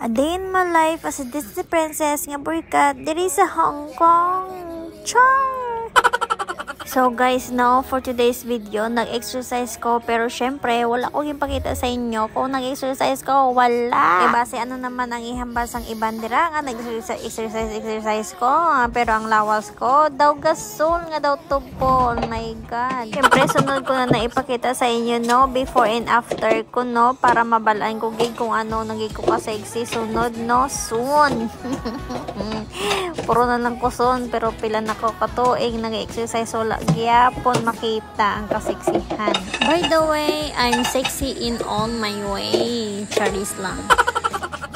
A day in my life as a Disney princess nga burikat diri sa Hong Kong. Char! So guys, now for today's video, nag-exercise ko pero syempre wala ko ipakita sa inyo kung nag-exercise ko, wala. Base ano naman ang ihambas ang iban dira nga nag-exercise ko, pero ang lawas ko daw gasol nga daw tubo. Oh my god. Syempre sunod ko na naipakita sa inyo no before and after ko no para mabalaan ko gig kung ano nagig ko ka-sexy sunod no soon. Puro na lang kuson pero pila na ko katuig nag-exercise wala gyapon makita ang kaseksihan. By the way, I'm sexy in all my way. Charis lang.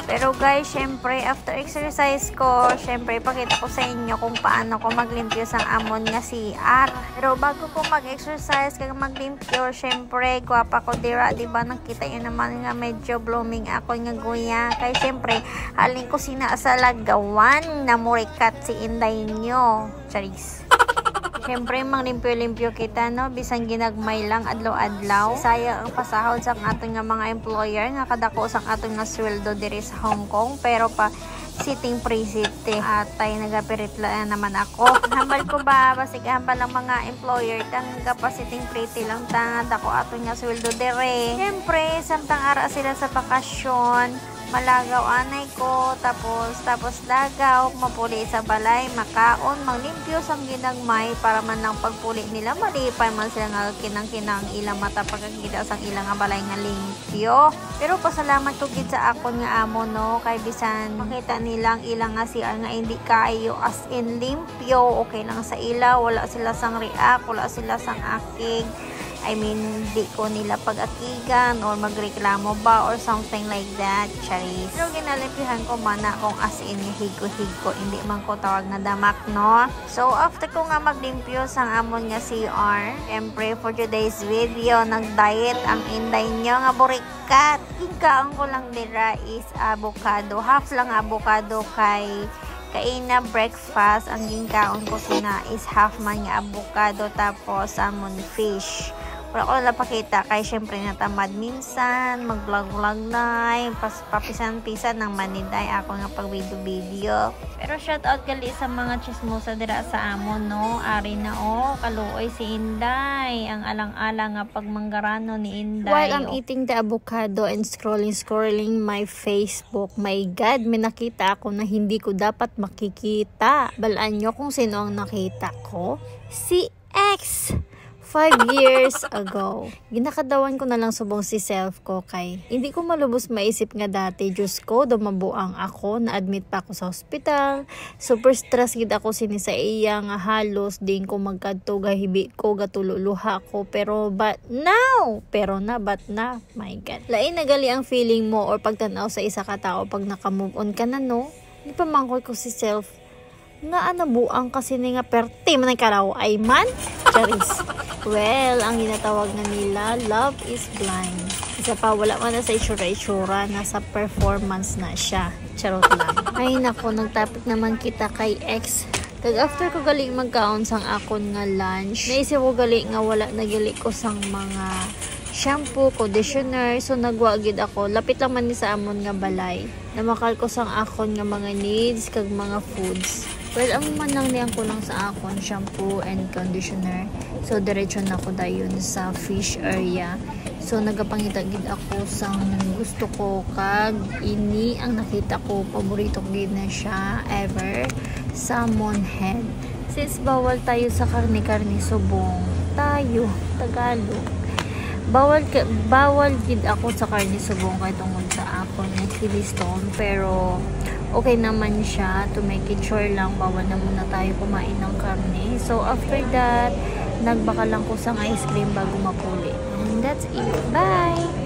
Pero guys, syempre after exercise ko, syempre ipakita ko sa inyo kung paano ko maglimpyo sang amon nga CR. Pero bago ko mag-exercise kag maglimpyo, syempre gwapa ko dira, di ba? Nakita niyo naman nga medyo blooming ako nga guya. Kay syempre halin ko sina sa lagawan na murikat si Inday nyo. Charis. Siyempre, manglimpyo-limpyo kita, no? Bisan ginagmay lang, adlaw-adlaw. Sayang ang pasahod sa ating nga mga employer, nga kadako sa ating nga sweldo diri sa Hong Kong. Pero pa, sitting pre-city. Atay, nagapirit lang naman ako. Hambal ko ba? Basig hambal lang mga employer. Tangga pa sitting pretty lang. Tangad ako ating nga sweldo diri. Siyempre, samtang ara sila sa bakasyon. Malagaw anay ko, tapos dagaw, mapuli sa balay, makaon, maglimpyo sang ginagmay para man lang pagpuli nila, malipay man sila nga kinang-kinang ilang mata pagkakita sang ilang nga balay nga limpyo. Pero pasalamat ko gid sa akon nga amo no, kay bisan makita nilang ilang nga CR nga hindi kayo as in limpyo, okay lang sa ila, wala sila sang react, wala sila sang acting. I mean, di ko nila pag-akigan or magreklamo ba or something like that. Charis. Pero ginalipihan ko man kung as in higo-higo. Hindi man ko tawag na damak, no? So, after ko nga maglimpyo sang amon nga CR, siyempre for today's video, nag-diet ang Inday nyo nga burikat. Ikaon ko lang dira is avocado. Half lang avocado kay kaina breakfast. Ang ginkaon ko sina is half man nga avocado tapos salmon fish. Wala ko napakita kay syempre natamad minsan mag-vlog-vlog na papisan-pisan ng maniday ako nga pag video. Pero shout out gali sa mga chismosa dira sa amon no. Ari na kaluoy si Inday ang alang-alang nga pagmanggarano ni Inday. While I'm eating the avocado and scrolling my Facebook, my god, may nakita ako na hindi ko dapat makikita. Balaan nyo kung sino ang nakita ko. Si X 5 years ago. Ginakadawan ko na lang subong si self ko kay hindi ko malubos maisip nga dati. Diyos ko, dumabuang ako. Na-admit pa ako sa hospital. Super stress gid ako sini sa iya nga halos din ko magkadto gahibi ko gatululuha ko. Pero but now, my god. Lain na gali ang feeling mo or pagtanaw sa isa ka tao pag naka-move on ka na no. Hindi pa mangkoy ko si self nga buang kasi ni nga perti man karaw ay man. Charis. Well, ang ginatawag na nila, love is blind. Isa pa, wala man na sa itsura-itsura, nasa performance na siya. Charot lang. Ay nako, nagtopic naman kita kay X. Kag after ko gali magkaon sang akon nga lunch, naisip ko gali nga wala nagali ko sang mga shampoo, conditioner, so nagwagid ako. Lapit lang man ni sa amon nga balay. Namakal ko sang akon nga mga needs kag mga foods. Well, ang manang niyang ko lang sa akon shampoo and conditioner. So diretso na ako dayon sa fish area. So nagapangitagid ako sang gusto ko kag ini ang nakita ko paborito gid na siya ever, salmon head. Since bawal tayo sa karne-karne subong tayo Tagalog. Bawal gid ako sa karne subong kay tungod sa akon nga kidney stone, pero okay naman siya to make it sure lang bawal na muna tayo kumain ng karne. So after that, nagbaka lang ko sang ice cream bago mapuli. And that's it. Bye!